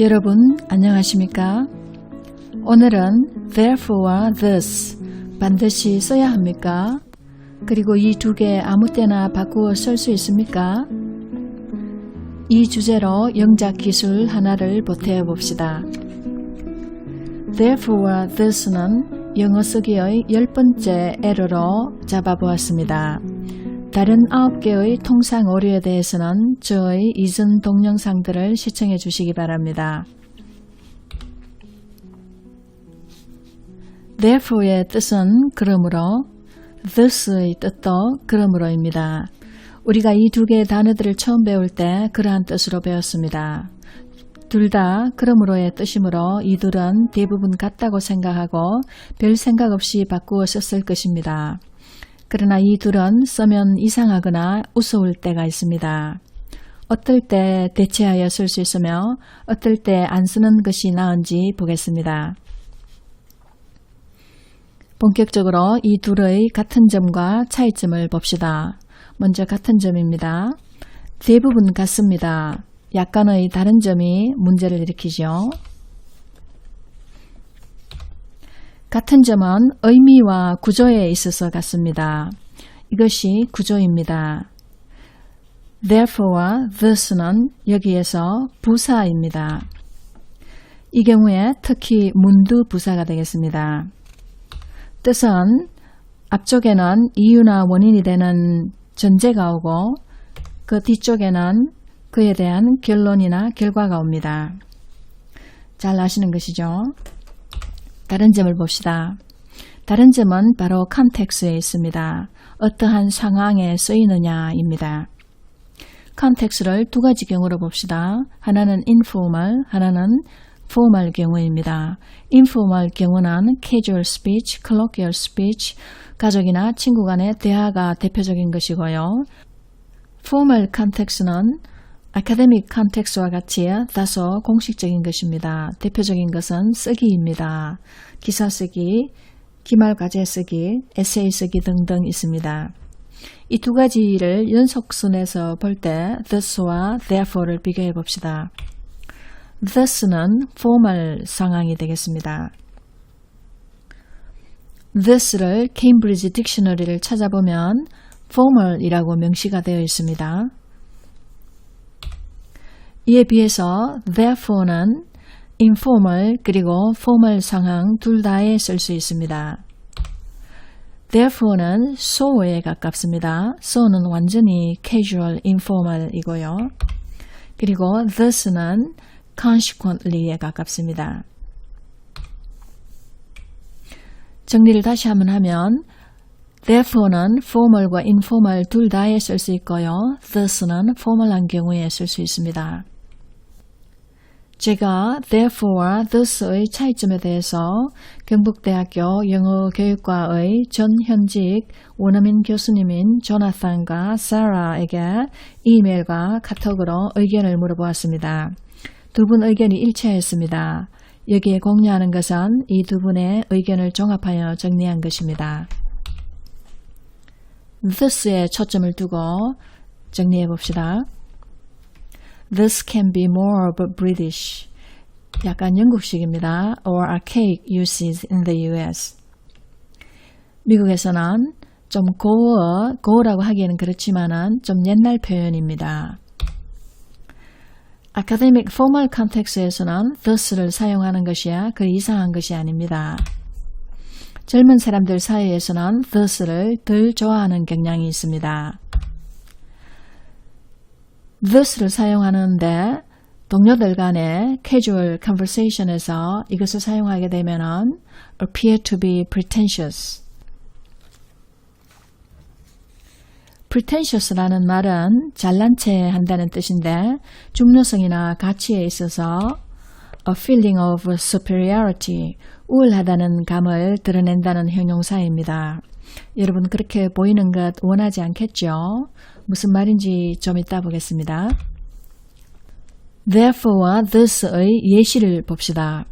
여러분 안녕하십니까? 오늘은 therefore와 this 반드시 써야 합니까? 그리고 이 두 개 아무 때나 바꾸어 쓸 수 있습니까? 이 주제로 영작 기술 하나를 보태어 봅시다. therefore와 this는 영어 쓰기의 10번째 에러로 잡아보았습니다. 다른 9개의 통상 오류에 대해서는 저의 이전 동영상들을 시청해 주시기 바랍니다. therefore의 뜻은 그러므로, this의 뜻도 그러므로입니다. 우리가 이 두 개의 단어들을 처음 배울 때 그러한 뜻으로 배웠습니다. 둘 다 그러므로의 뜻이므로 이들은 대부분 같다고 생각하고 별 생각 없이 바꾸어 썼을 것입니다. 그러나 이 둘은 쓰면 이상하거나 우스울 때가 있습니다. 어떨 때 대체하여 쓸 수 있으며 어떨 때 안 쓰는 것이 나은지 보겠습니다. 본격적으로 이 둘의 같은 점과 차이점을 봅시다. 먼저 같은 점입니다. 대부분 같습니다. 약간의 다른 점이 문제를 일으키죠. 같은 점은 의미와 구조에 있어서 같습니다. 이것이 구조입니다. therefore와 this는 여기에서 부사입니다. 이 경우에 특히 문두 부사가 되겠습니다. 뜻은 앞쪽에는 이유나 원인이 되는 전제가 오고 그 뒤쪽에는 그에 대한 결론이나 결과가 옵니다. 잘 아시는 것이죠? 다른 점을 봅시다. 다른 점은 바로 컨텍스트에 있습니다. 어떠한 상황에 쓰이느냐입니다. 컨텍스트를 두 가지 경우로 봅시다. 하나는 informal, 하나는 formal 경우입니다. informal 경우는 casual speech, colloquial speech, 가족이나 친구 간의 대화가 대표적인 것이고요. formal context는 아카데믹 컨텍스트와 같이 다소 공식적인 것입니다. 대표적인 것은 쓰기입니다. 기사 쓰기, 기말 과제 쓰기, 에세이 쓰기 등등 있습니다. 이 두 가지를 연속순에서 볼 때 this와 therefore를 비교해 봅시다. this는 formal 상황이 되겠습니다. this를 케임브리지 딕셔너리를 찾아보면 formal이라고 명시가 되어 있습니다. 이에 비해서 therefore는 informal 그리고 formal 상황 둘 다에 쓸 수 있습니다. therefore는 so에 가깝습니다. so는 완전히 casual, informal이고요. 그리고 this는 consequently에 가깝습니다. 정리를 다시 한번 하면 therefore는 formal과 informal 둘 다에 쓸 수 있고요. this는 formal한 경우에 쓸 수 있습니다. 제가 therefore와 this의 차이점에 대해서 경북대학교 영어교육과의 전현직 원어민 교수님인 조나탄과 사라에게 이메일과 카톡으로 의견을 물어보았습니다. 두 분 의견이 일치하였습니다. 여기에 공유하는 것은 이 두 분의 의견을 종합하여 정리한 것입니다. this에 초점을 두고 정리해 봅시다. This can be more British. 약간 영국식입니다. Or archaic uses in the US. 미국에서는 좀 고어라고 하기에는 그렇지만은 좀 옛날 표현입니다. 아카데믹 포멀 컨텍스트에서는 this를 사용하는 것이야 그 이상한 것이 아닙니다. 젊은 사람들 사이에서는 this를 덜 좋아하는 경향이 있습니다. this를 사용하는데 동료들 간의 casual conversation에서 이것을 사용하게 되면은 appear to be pretentious. pretentious라는 말은 잘난 체 한다는 뜻인데 중요성이나 가치에 있어서 a feeling of superiority, 우월하다는 감을 드러낸다는 형용사입니다. 여러분 그렇게 보이는 것 원하지 않겠죠? 무슨 말인지 좀 이따 보겠습니다. therefore와 this의 예시를 봅시다.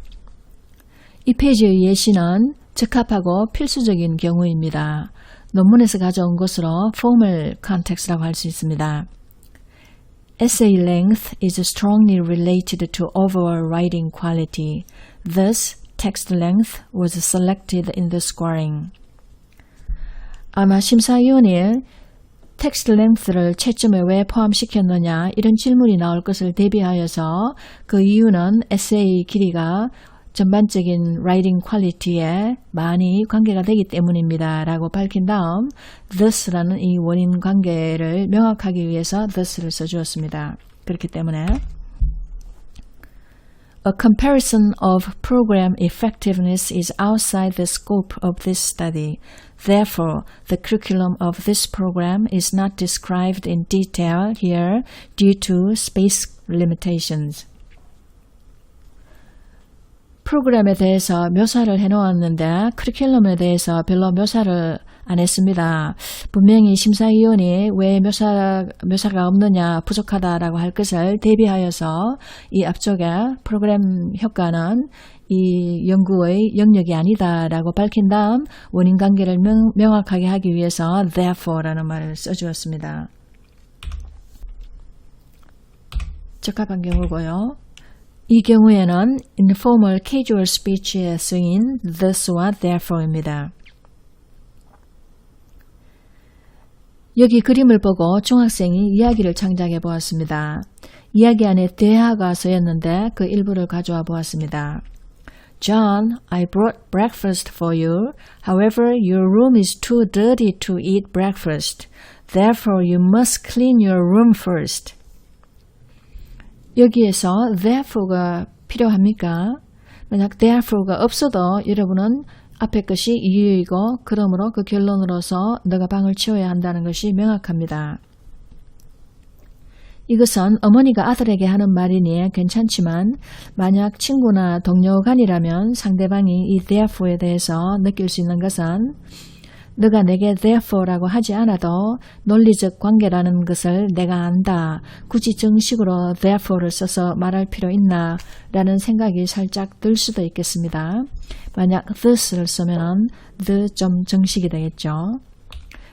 이 페이지의 예시는 적합하고 필수적인 경우입니다. 논문에서 가져온 것으로 formal context라고 할 수 있습니다. essay length is strongly related to overall writing quality. Thus, text length was selected in the scoring. 아마 심사위원이 텍스트 랭스를 채점에 왜 포함시켰느냐 이런 질문이 나올 것을 대비하여서 그 이유는 에세이 길이가 전반적인 라이팅 퀄리티에 많이 관계가 되기 때문입니다 라고 밝힌 다음 thus라는 이 원인 관계를 명확하기 위해서 thus를 써주었습니다. 그렇기 때문에 A comparison of program effectiveness is outside the scope of this study. Therefore, the curriculum of this program is not described in detail here due to space limitations. 프로그램에 대해서 묘사를 해놓았는데 커리큘럼에 대해서 별로 묘사를 안 했습니다. 분명히 심사위원이 왜 묘사가 없느냐 부족하다라고 할 것을 대비하여서 이 앞쪽에 프로그램 효과는 이 연구의 영역이 아니다라고 밝힌 다음 원인 관계를 명확하게 하기 위해서 therefore라는 말을 써주었습니다. 적합한 경우고요. 이 경우에는 informal casual speech에 쓰인 thus와 therefore입니다. 여기 그림을 보고 중학생이 이야기를 창작해 보았습니다. 이야기 안에 대화가 쓰였는데 그 일부를 가져와 보았습니다. John, I brought breakfast for you. However, your room is too dirty to eat breakfast. Therefore, you must clean your room first. 여기에서 therefore가 필요합니까? 만약 therefore가 없어도 여러분은 앞에 것이 이유이고 그러므로 그 결론으로서 너가 방을 치워야 한다는 것이 명확합니다. 이것은 어머니가 아들에게 하는 말이니 괜찮지만 만약 친구나 동료 간이라면 상대방이 이 therefore에 대해서 느낄 수 있는 것은 너가 내게 therefore라고 하지 않아도 논리적 관계라는 것을 내가 안다. 굳이 정식으로 therefore를 써서 말할 필요 있나? 라는 생각이 살짝 들 수도 있겠습니다. 만약 thus를 쓰면 the 좀 정식이 되겠죠.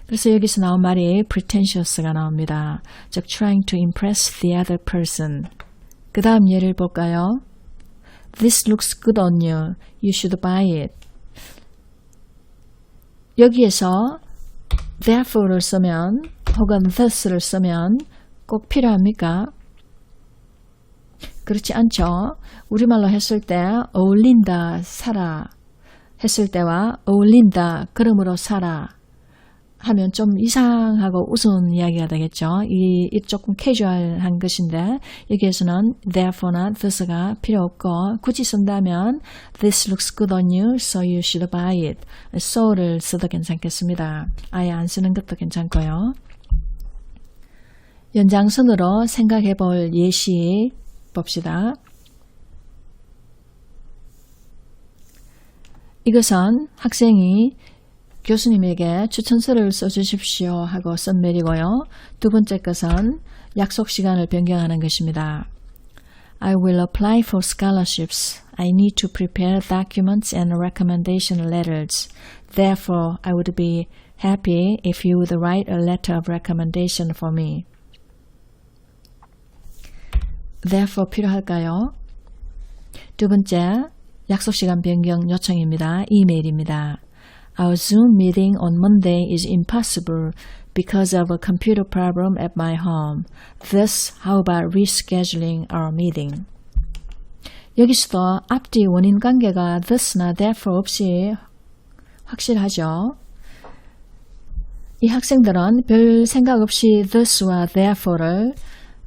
그래서 여기서 나온 말이 pretentious가 나옵니다. 즉 trying to impress the other person. 그 다음 예를 볼까요? This looks good on you. You should buy it. 여기에서 therefore를 쓰면 혹은 thus를 쓰면 꼭 필요합니까? 그렇지 않죠. 우리말로 했을 때 어울린다, 살아 했을 때와 어울린다, 그러므로 살아 하면 좀 이상하고 우스운 이야기가 되겠죠. 이 조금 캐주얼한 것인데 여기에서는 therefore나 thus가 필요 없고 굳이 쓴다면 this looks good on you, so you should buy it. so를 써도 괜찮겠습니다. 아예 안 쓰는 것도 괜찮고요. 연장선으로 생각해 볼 예시 봅시다. 이것은 학생이 교수님에게 추천서를 써주십시오 하고 쓴 메일이고요. 두 번째 것은 약속 시간을 변경하는 것입니다. I will apply for scholarships. I need to prepare documents and recommendation letters. Therefore, I would be happy if you would write a letter of recommendation for me. Therefore 필요할까요? 두 번째, 약속 시간 변경 요청입니다. 이메일입니다. Our Zoom meeting on Monday is impossible because of a computer problem at my home. Thus, how about rescheduling our meeting? 여기서도 앞뒤 원인 관계가 thus나 therefore 없이 확실하죠. 이 학생들은 별 생각 없이 thus와 therefore를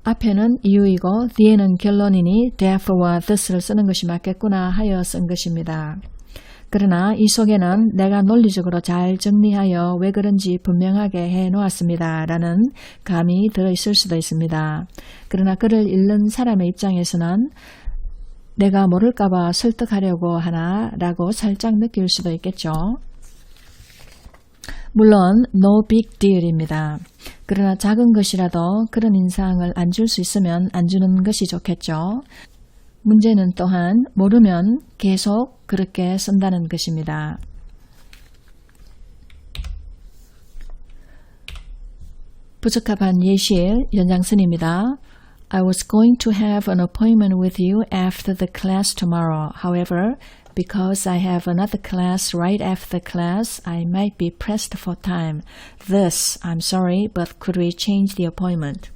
앞에는 이유이고 뒤에는 결론이니 therefore와 thus를 쓰는 것이 맞겠구나 하여 쓴 것입니다. 그러나 이 속에는 내가 논리적으로 잘 정리하여 왜 그런지 분명하게 해놓았습니다. 라는 감이 들어있을 수도 있습니다. 그러나 글을 읽는 사람의 입장에서는 내가 모를까봐 설득하려고 하나 라고 살짝 느낄 수도 있겠죠. 물론 no big deal입니다. 그러나 작은 것이라도 그런 인상을 안 줄 수 있으면 안 주는 것이 좋겠죠. 문제는 또한 모르면 계속 그렇게 쓴다는 것입니다. 부적합한 예시의 연장선입니다. I was going to have an appointment with you after the class tomorrow. However, because I have another class right after the class, I might be pressed for time. Thus, I'm sorry, but could we change the appointment?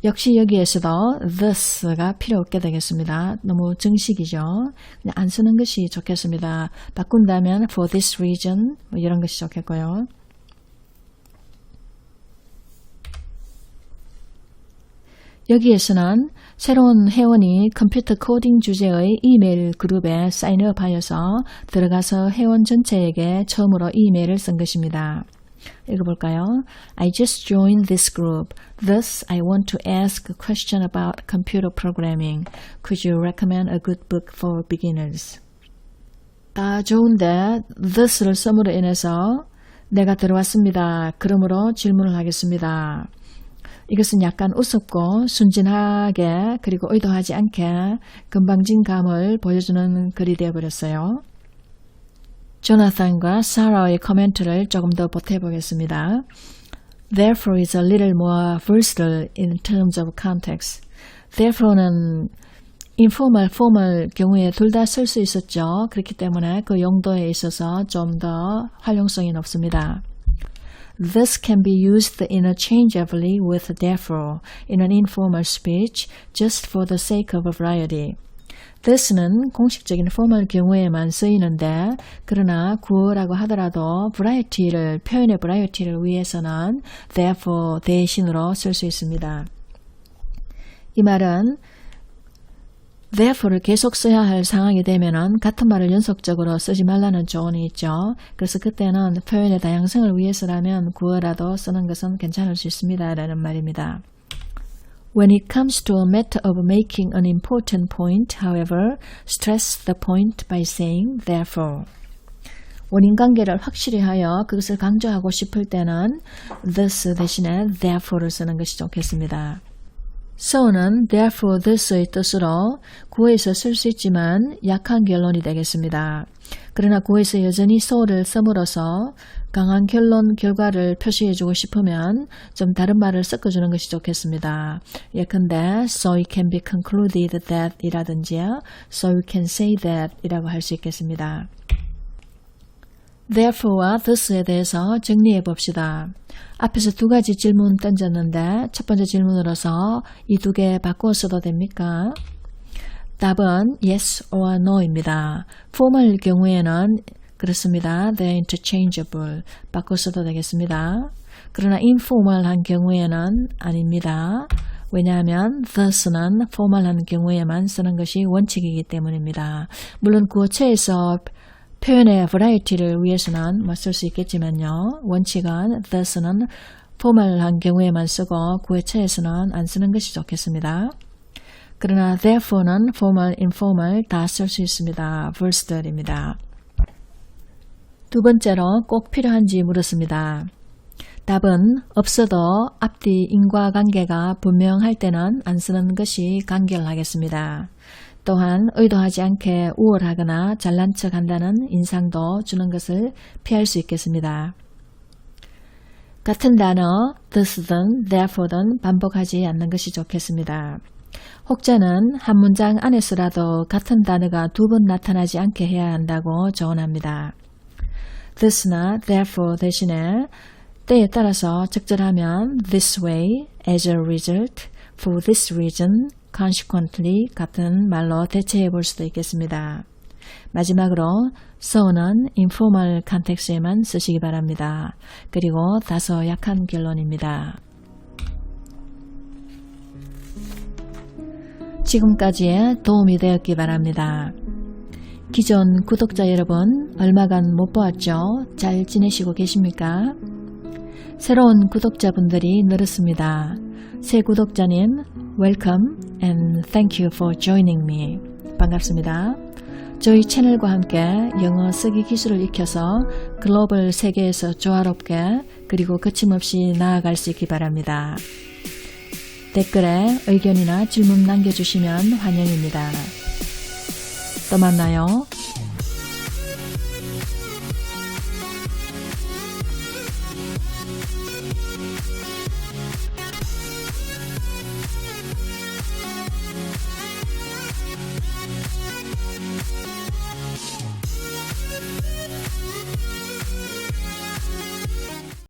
역시 여기에서도 this가 필요 없게 되겠습니다. 너무 정식이죠. 그냥 안 쓰는 것이 좋겠습니다. 바꾼다면 for this reason 뭐 이런 것이 좋겠고요. 여기에서는 새로운 회원이 컴퓨터 코딩 주제의 이메일 그룹에 사인업하여서 들어가서 회원 전체에게 처음으로 이메일을 쓴 것입니다. 읽어볼까요? I just joined this group. Thus, I want to ask a question about computer programming. Could you recommend a good book for beginners? 다 좋은데 this를 씀으로 인해서 내가 들어왔습니다. 그러므로 질문을 하겠습니다. 이것은 약간 우습고 순진하게 그리고 의도하지 않게 건방진 감을 보여주는 글이 되어버렸어요. 조나탄과 사라의 코멘트를 조금 더 보태보겠습니다. Therefore is a little more versatile in terms of context. Therefore는 informal, formal 경우에 둘 다 쓸 수 있었죠. 그렇기 때문에 그 용도에 있어서 좀 더 활용성이 높습니다. This can be used interchangeably with therefore in an informal speech just for the sake of variety. this는 공식적인 formal 경우에만 쓰이는데 그러나 구어라고 하더라도 variety를 표현의 variety를 위해서는 therefore 대신으로 쓸 수 있습니다. 이 말은 therefore를 계속 써야 할 상황이 되면은 같은 말을 연속적으로 쓰지 말라는 조언이 있죠. 그래서 그때는 표현의 다양성을 위해서라면 구어라도 쓰는 것은 괜찮을 수 있습니다. 라는 말입니다. When it comes to a matter of making an important point, however, stress the point by saying therefore. 원인 관계를 확실히 하여 그것을 강조하고 싶을 때는 this 대신에 therefore를 쓰는 것이 좋겠습니다. so는 therefore this의 뜻으로 구어에서 쓸 수 있지만 약한 결론이 되겠습니다. 그러나 구어에서 여전히 so를 씀으로써 강한 결론, 결과를 표시해주고 싶으면 좀 다른 말을 섞어주는 것이 좋겠습니다. 예컨대 so it can be concluded that 이라든지 so you can say that 이라고 할 수 있겠습니다. Therefore와 this에 대해서 정리해 봅시다. 앞에서 두 가지 질문 던졌는데 첫 번째 질문으로서 이 두 개 바꾸어 써도 됩니까? 답은 yes or no입니다. formal 경우에는 그렇습니다. They're interchangeable. 바꿔 써도 되겠습니다. 그러나 informal한 경우에는 아닙니다. 왜냐하면 this는 formal한 경우에만 쓰는 것이 원칙이기 때문입니다. 물론 구어체에서 표현의 variety를 위해서는 쓸 수 있겠지만요. 원칙은 this는 formal한 경우에만 쓰고 구어체에서는 안 쓰는 것이 좋겠습니다. 그러나 therefore는 formal, informal 다 쓸 수 있습니다. versatil입니다. 두 번째로 꼭 필요한지 물었습니다. 답은 없어도 앞뒤 인과관계가 분명할 때는 안 쓰는 것이 간결하겠습니다. 또한 의도하지 않게 우월하거나 잘난 척한다는 인상도 주는 것을 피할 수 있겠습니다. 같은 단어 this든 therefore든 반복하지 않는 것이 좋겠습니다. 혹자는 한 문장 안에서라도 같은 단어가 두 번 나타나지 않게 해야 한다고 조언합니다. this나 therefore 대신에 때에 따라서 적절하면 this way, as a result, for this reason, consequently 같은 말로 대체해 볼 수도 있겠습니다. 마지막으로 so는 informal context에만 쓰시기 바랍니다. 그리고 다소 약한 결론입니다. 지금까지의 도움이 되었기 바랍니다. 기존 구독자 여러분 얼마간 못 보았죠? 잘 지내시고 계십니까? 새로운 구독자분들이 늘었습니다. 새 구독자님 welcome and thank you for joining me. 반갑습니다. 저희 채널과 함께 영어 쓰기 기술을 익혀서 글로벌 세계에서 조화롭게 그리고 거침없이 나아갈 수 있기 바랍니다. 댓글에 의견이나 질문 남겨주시면 환영입니다. 또 만나요.